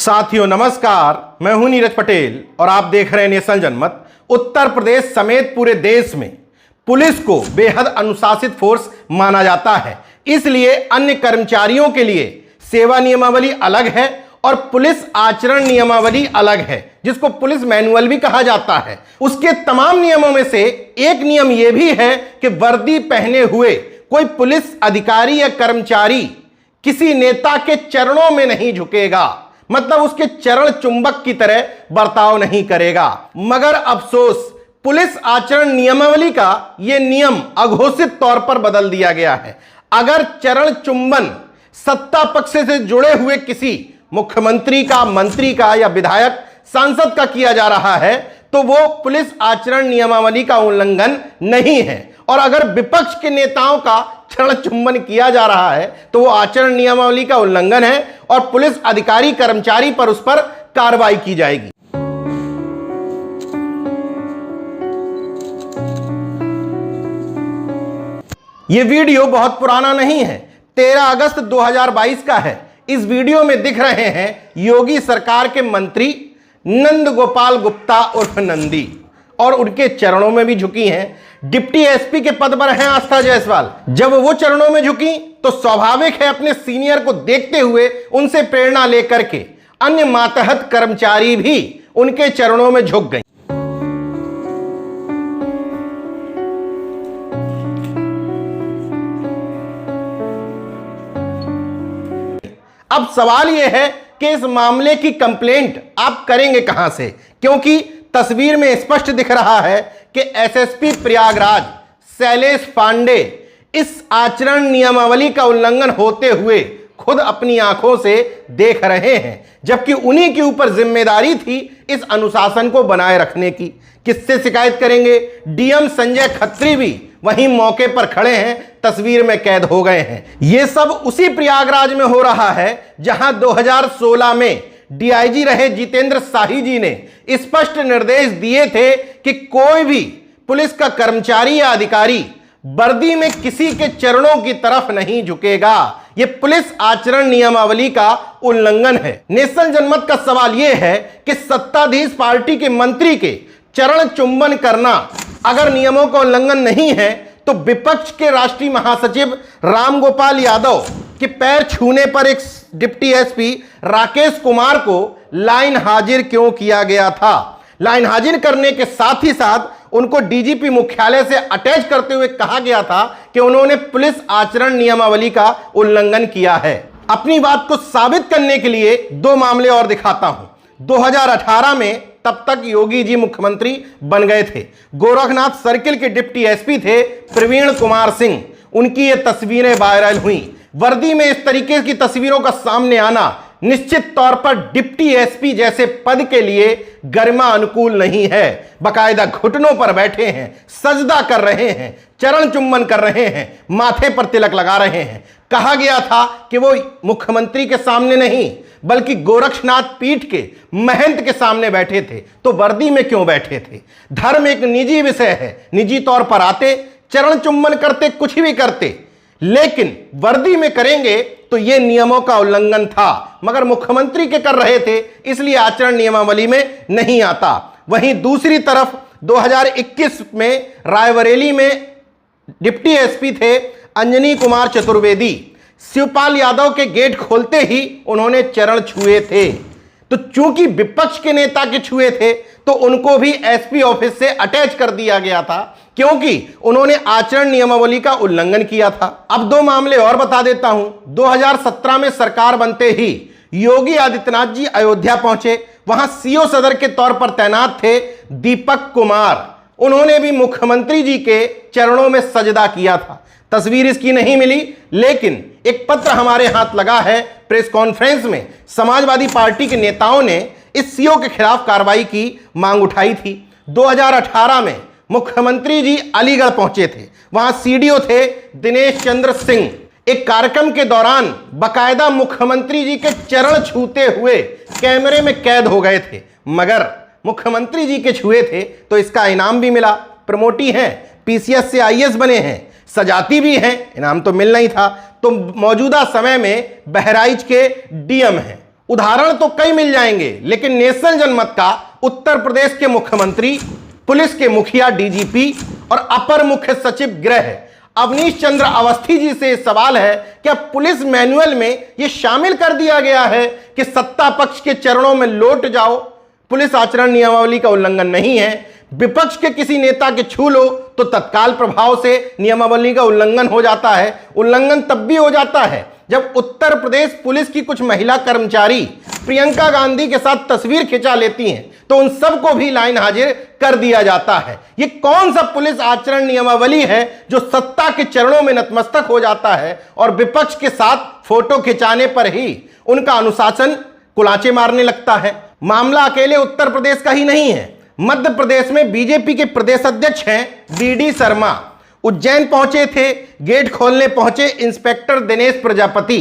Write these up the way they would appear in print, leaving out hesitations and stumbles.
साथियों नमस्कार, मैं हूं नीरज पटेल और आप देख रहे हैं नेशनल जनमत। उत्तर प्रदेश समेत पूरे देश में पुलिस को बेहद अनुशासित फोर्स माना जाता है, इसलिए अन्य कर्मचारियों के लिए सेवा नियमावली अलग है और पुलिस आचरण नियमावली अलग है, जिसको पुलिस मैनुअल भी कहा जाता है। उसके तमाम नियमों में से एक नियम यह भी है कि वर्दी पहने हुए कोई पुलिस अधिकारी या कर्मचारी किसी नेता के चरणों में नहीं झुकेगा, मतलब उसके चरण चुंबक की तरह बर्ताव नहीं करेगा। मगर अफसोस, पुलिस आचरण नियमावली का यह नियम अघोषित तौर पर बदल दिया गया है। अगर चरण चुंबन सत्ता पक्ष से जुड़े हुए किसी मुख्यमंत्री का, मंत्री का या विधायक, सांसद का किया जा रहा है तो वो पुलिस आचरण नियमावली का उल्लंघन नहीं है, और अगर विपक्ष के नेताओं का चरण चुंबन किया जा रहा है तो वो आचरण नियमावली का उल्लंघन है और पुलिस अधिकारी कर्मचारी पर उस पर कार्रवाई की जाएगी। यह वीडियो बहुत पुराना नहीं है, 13 अगस्त 2022 का है। इस वीडियो में दिख रहे हैं योगी सरकार के मंत्री नंद गोपाल गुप्ता उर्फ नंदी, और उनके चरणों में भी झुकी हैं। डिप्टी एसपी के पद पर हैं आस्था जायसवाल। जब वो चरणों में झुकी तो स्वाभाविक है अपने सीनियर को देखते हुए उनसे प्रेरणा लेकर के अन्य मातहत कर्मचारी भी उनके चरणों में झुक गए। अब सवाल यह है कि इस मामले की कंप्लेंट आप करेंगे कहां से, क्योंकि तस्वीर में स्पष्ट दिख रहा है कि एसएसपी प्रयागराज शैलेश पांडे इस आचरण नियमावली का उल्लंघन होते हुए खुद अपनी आंखों से देख रहे हैं, जबकि उन्हीं के ऊपर जिम्मेदारी थी इस अनुशासन को बनाए रखने की। किससे शिकायत करेंगे? डीएम संजय खत्री भी वहीं मौके पर खड़े हैं, तस्वीर में कैद हो गए हैं। यह सब उसी प्रयागराज में हो रहा है जहां 2016 में डीआईजी रहे जितेंद्र शाही जी ने स्पष्ट निर्देश दिए थे कि कोई भी पुलिस का कर्मचारी या अधिकारी वर्दी में किसी के चरणों की तरफ नहीं झुकेगा। यह पुलिस आचरण नियमावली का उल्लंघन है। नेशनल जनमत का सवाल यह है कि सत्ताधीश पार्टी के मंत्री के चरण चुंबन करना अगर नियमों का उल्लंघन नहीं है तो विपक्ष के राष्ट्रीय महासचिव रामगोपाल यादव के पैर छूने पर एक डिप्टी एसपी राकेश कुमार को लाइन हाजिर क्यों किया गया था? लाइन हाजिर करने के साथ ही साथ उनको डीजीपी मुख्यालय से अटैच करते हुए कहा गया था कि उन्होंने पुलिस आचरण नियमावली का उल्लंघन किया है। अपनी बात को साबित करने के लिए दो मामले और दिखाता हूं। 2018 में तब तक योगी जी मुख्यमंत्री बन गए थे। गोरखनाथ सर्किल के डिप्टी एसपी थे प्रवीण कुमार सिंह। उनकी ये तस्वीरें वायरल हुई। वर्दी में इस तरीके की तस्वीरों का सामने आना निश्चित तौर पर डिप्टी एसपी जैसे पद के लिए गरिमा अनुकूल नहीं है। बाकायदा घुटनों पर बैठे हैं, सजदा कर रहे हैं, चरण चुंबन कर रहे हैं, माथे पर तिलक लगा रहे हैं। कहा गया था कि वो मुख्यमंत्री के सामने नहीं बल्कि गोरक्षनाथ पीठ के महंत के सामने बैठे थे, तो वर्दी में क्यों बैठे थे? धर्म एक निजी विषय है, निजी तौर पर आते, चरण चुंबन करते, कुछ भी करते, लेकिन वर्दी में करेंगे तो यह नियमों का उल्लंघन था। मगर मुख्यमंत्री के कर रहे थे, इसलिए आचरण नियमावली में नहीं आता। वहीं दूसरी तरफ 2021 में रायबरेली में डिप्टी एसपी थे अंजनी कुमार चतुर्वेदी। शिवपाल यादव के गेट खोलते ही उन्होंने चरण छुए थे, तो चूंकि विपक्ष के नेता के छुए थे तो उनको भी एसपी ऑफिस से अटैच कर दिया गया था, क्योंकि उन्होंने आचरण नियमावली का उल्लंघन किया था। अब दो मामले और बता देता हूं। 2017 में सरकार बनते ही योगी आदित्यनाथ जी अयोध्या पहुंचे। वहां सीओ सदर के तौर पर तैनात थे दीपक कुमार। उन्होंने भी मुख्यमंत्री जी के चरणों में सजदा किया था। तस्वीर इसकी नहीं मिली, लेकिन एक पत्र हमारे हाथ लगा है। प्रेस कॉन्फ्रेंस में समाजवादी पार्टी के नेताओं ने इस सीओ के खिलाफ कार्रवाई की मांग उठाई थी। 2018 में मुख्यमंत्री जी अलीगढ़ पहुंचे थे। वहां सीडीओ थे दिनेश चंद्र सिंह। एक कार्यक्रम के दौरान बकायदा मुख्यमंत्री जी के चरण छूते हुए कैमरे में कैद हो गए थे, मगर मुख्यमंत्री जी के छुए थे तो इसका इनाम भी मिला। प्रमोटी हैं, पीसीएस से आईएएस बने हैं, सजाती भी हैं, इनाम तो मिलना ही था। तो मौजूदा समय में बहराइच के डीएम हैं। उदाहरण तो कई मिल जाएंगे, लेकिन नेशनल जनमत का उत्तर प्रदेश के मुख्यमंत्री, पुलिस के मुखिया डीजीपी और अपर मुख्य सचिव गृह अवनीश चंद्र अवस्थी जी से सवाल है, क्या पुलिस मैनुअल में यह शामिल कर दिया गया है कि सत्ता पक्ष के चरणों में लौट जाओ, पुलिस आचरण नियमावली का उल्लंघन नहीं है, विपक्ष के किसी नेता के छू लो तो तत्काल प्रभाव से नियमावली का उल्लंघन हो जाता है। उल्लंघन तब भी हो जाता है जब उत्तर प्रदेश पुलिस की कुछ महिला कर्मचारी प्रियंका गांधी के साथ तस्वीर खिंचा लेती हैं तो उन सबको भी लाइन हाजिर कर दिया जाता है। ये कौन सा पुलिस आचरण नियमावली है जो सत्ता के चरणों में नतमस्तक हो जाता है और विपक्ष के साथ फोटो खिंचाने पर ही उनका अनुशासन कुलाचे मारने लगता है। मामला अकेले उत्तर प्रदेश का ही नहीं है। मध्य प्रदेश में बीजेपी के प्रदेश अध्यक्ष हैं बीडी शर्मा, उज्जैन पहुंचे थे, गेट खोलने पहुंचे इंस्पेक्टर दिनेश प्रजापति,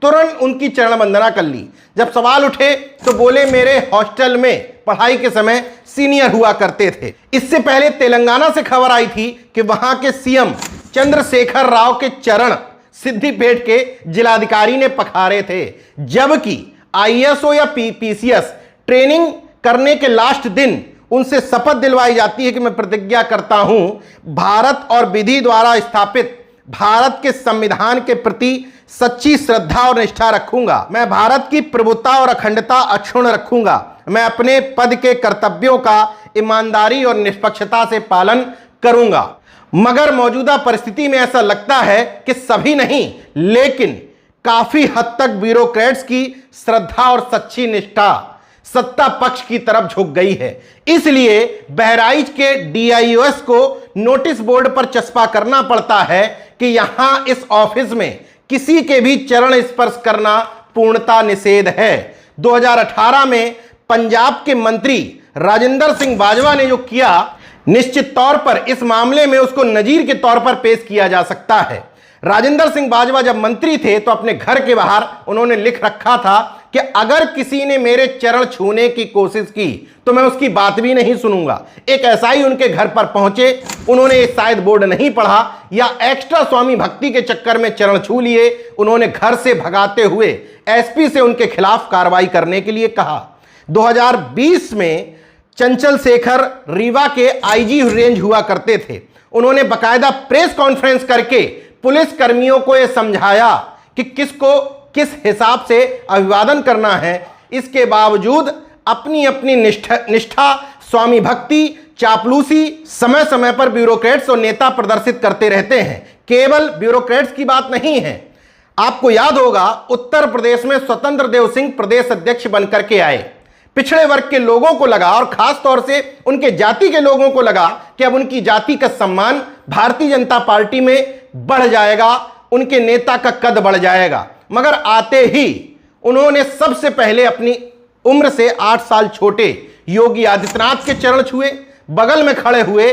तुरंत उनकी चरण वंदना कर ली। जब सवाल उठे तो बोले मेरे हॉस्टल में पढ़ाई के समय सीनियर हुआ करते थे। इससे पहले तेलंगाना से खबर आई थी कि वहां के सीएम चंद्रशेखर राव के चरण सिद्दीपेट के जिलाधिकारी ने पखारे थे, जबकि आईएसओ या पीसीएस ट्रेनिंग करने के लास्ट दिन उनसे शपथ दिलवाई जाती है कि मैं प्रतिज्ञा करता हूं भारत और विधि द्वारा स्थापित भारत के संविधान के प्रति सच्ची श्रद्धा और निष्ठा रखूंगा, मैं भारत की प्रभुता और अखंडता अक्षुण्ण रखूंगा, मैं अपने पद के कर्तव्यों का ईमानदारी और निष्पक्षता से पालन करूंगा। मगर मौजूदा परिस्थिति में ऐसा लगता है कि सभी नहीं, लेकिन काफी हद तक ब्यूरोक्रेट्स की श्रद्धा और सच्ची निष्ठा सत्ता पक्ष की तरफ झुक गई है। इसलिए बहराइच के डीआईओएस को नोटिस बोर्ड पर चस्पा करना पड़ता है कि यहां इस ऑफिस में किसी के भी चरण स्पर्श करना पूर्णता निषेध है। 2018 में पंजाब के मंत्री राजेंद्र सिंह बाजवा ने जो किया, निश्चित तौर पर इस मामले में उसको नजीर के तौर पर पेश किया जा सकता है। राजेंद्र सिंह बाजवा जब मंत्री थे तो अपने घर के बाहर उन्होंने लिख रखा था कि अगर किसी ने मेरे चरण छूने की कोशिश की तो मैं उसकी बात भी नहीं सुनूंगा। एक एसआई उनके घर पर पहुंचे, उन्होंने शायद बोर्ड नहीं पढ़ा या एक्स्ट्रा स्वामी भक्ति के चक्कर में चरण छू लिए, उन्होंने घर से भगाते हुए एसपी से उनके खिलाफ कार्रवाई करने के लिए कहा। 2020 में चंचल शेखर रीवा के आईजी रेंज हुआ करते थे, उन्होंने बकायदा प्रेस कॉन्फ्रेंस करके पुलिस कर्मियों को यह समझाया कि किसको किस हिसाब से अभिवादन करना है। इसके बावजूद अपनी अपनी निष्ठा, स्वामी भक्ति, चापलूसी समय समय पर ब्यूरोक्रेट्स और नेता प्रदर्शित करते रहते हैं। केवल ब्यूरोक्रेट्स की बात नहीं है। आपको याद होगा उत्तर प्रदेश में स्वतंत्र देव सिंह प्रदेश अध्यक्ष बनकर के आए। पिछड़े वर्ग के लोगों को लगा और खास तौर से उनके जाति के लोगों को लगा कि अब उनकी जाति का सम्मान भारतीय जनता पार्टी में बढ़ जाएगा, उनके नेता का कद बढ़ जाएगा। मगर आते ही उन्होंने सबसे पहले अपनी उम्र से 8 साल छोटे योगी आदित्यनाथ के चरण छुए, बगल में खड़े हुए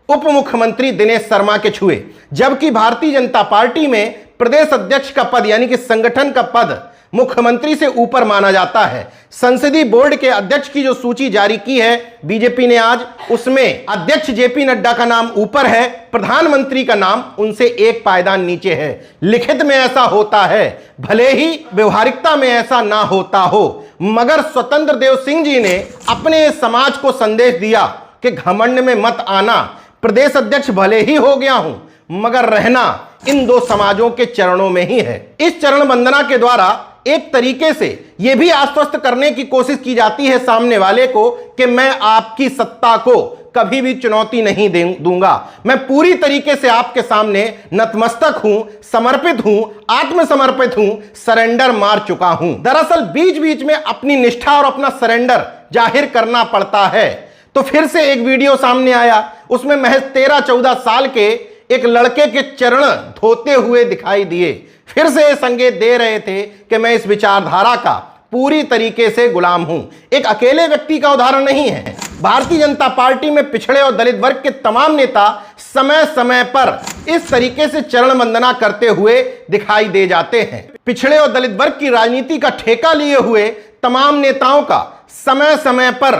उप मुख्यमंत्री दिनेश शर्मा के छुए। जबकि भारतीय जनता पार्टी में प्रदेश अध्यक्ष का पद यानी कि संगठन का पद मुख्यमंत्री से ऊपर माना जाता है। संसदीय बोर्ड के अध्यक्ष की जो सूची जारी की है बीजेपी ने आज, उसमें अध्यक्ष जेपी नड्डा का नाम ऊपर है, प्रधानमंत्री का नाम उनसे एक पायदान नीचे है। लिखित में ऐसा होता है, भले ही व्यवहारिकता में ऐसा ना होता हो, मगर स्वतंत्र देव सिंह जी ने अपने समाज को संदेश दिया कि घमंड में मत आना, प्रदेश अध्यक्ष भले ही हो गया हूं मगर रहना इन दो समाजों के चरणों में ही है। इस चरण वंदना के द्वारा एक तरीके से यह भी आश्वस्त करने की कोशिश की जाती है सामने वाले को कि मैं आपकी सत्ता को कभी भी चुनौती नहीं दूंगा, मैं पूरी तरीके से आपके सामने नतमस्तक हूं, समर्पित हूं, आत्मसमर्पित हूं, सरेंडर मार चुका हूं। दरअसल बीच बीच में अपनी निष्ठा और अपना सरेंडर जाहिर करना पड़ता है। तो फिर से एक वीडियो सामने आया, उसमें महज 13-14 साल के एक लड़के के चरण धोते हुए दिखाई दिए। फिर से ये संकेत दे रहे थे कि मैं इस विचारधारा का पूरी तरीके से गुलाम हूं। एक अकेले व्यक्ति का उदाहरण नहीं है। भारतीय जनता पार्टी में पिछड़े और दलित वर्ग के तमाम नेता समय समय पर इस तरीके से चरण वंदना करते हुए दिखाई दे जाते हैं। पिछड़े और दलित वर्ग की राजनीति का ठेका लिए हुए तमाम नेताओं का समय समय पर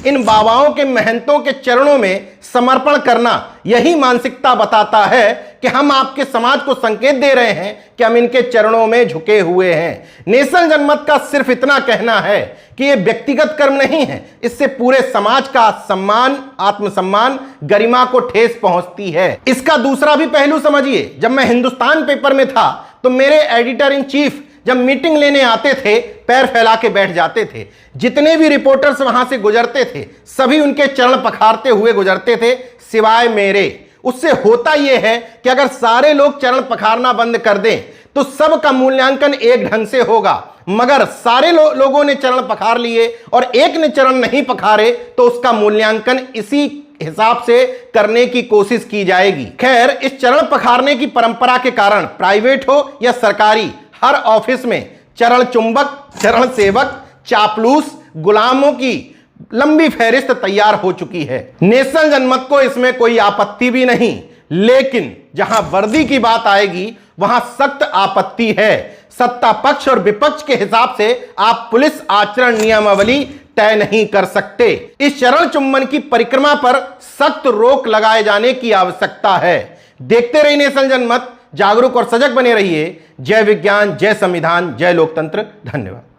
इन बाबाओं के महंतों के चरणों में समर्पण करना, यही मानसिकता बताता है कि हम आपके समाज को संकेत दे रहे हैं कि हम इनके चरणों में झुके हुए हैं। नेल्सन जनमत का सिर्फ इतना कहना है कि यह व्यक्तिगत कर्म नहीं है, इससे पूरे समाज का सम्मान, आत्मसम्मान, गरिमा को ठेस पहुंचती है। इसका दूसरा भी पहलू समझिए। जब मैं हिंदुस्तान पेपर में था तो मेरे एडिटर इन चीफ जब मीटिंग लेने आते थे पैर फैला के बैठ जाते थे। जितने भी रिपोर्टर्स वहां से गुजरते थे सभी उनके चरण पखारते हुए गुजरते थे सिवाय मेरे। उससे होता यह है कि अगर सारे लोग चरण पखारना बंद कर दें तो सबका मूल्यांकन एक ढंग से होगा, मगर सारे लोगों ने चरण पखार लिए और एक ने चरण नहीं पखारे तो उसका मूल्यांकन इसी हिसाब से करने की कोशिश की जाएगी। खैर, इस चरण पखारने की परंपरा के कारण प्राइवेट हो या सरकारी, हर ऑफिस में चरण चुंबक, चरण सेवक, चापलूस, गुलामों की लंबी फहरिस्त तैयार हो चुकी है। नेल्सन जनमत को इसमें कोई आपत्ति भी नहीं, लेकिन जहां वर्दी की बात आएगी वहां सख्त आपत्ति है। सत्ता पक्ष और विपक्ष के हिसाब से आप पुलिस आचरण नियमावली तय नहीं कर सकते। इस चरण चुंबन की परिक्रमा पर सख्त रोक लगाए जाने की आवश्यकता है। देखते रहिए नेल्सन जनमत, जागरूक और सजग बने रहिए। जय विज्ञान, जय संविधान, जय लोकतंत्र। धन्यवाद।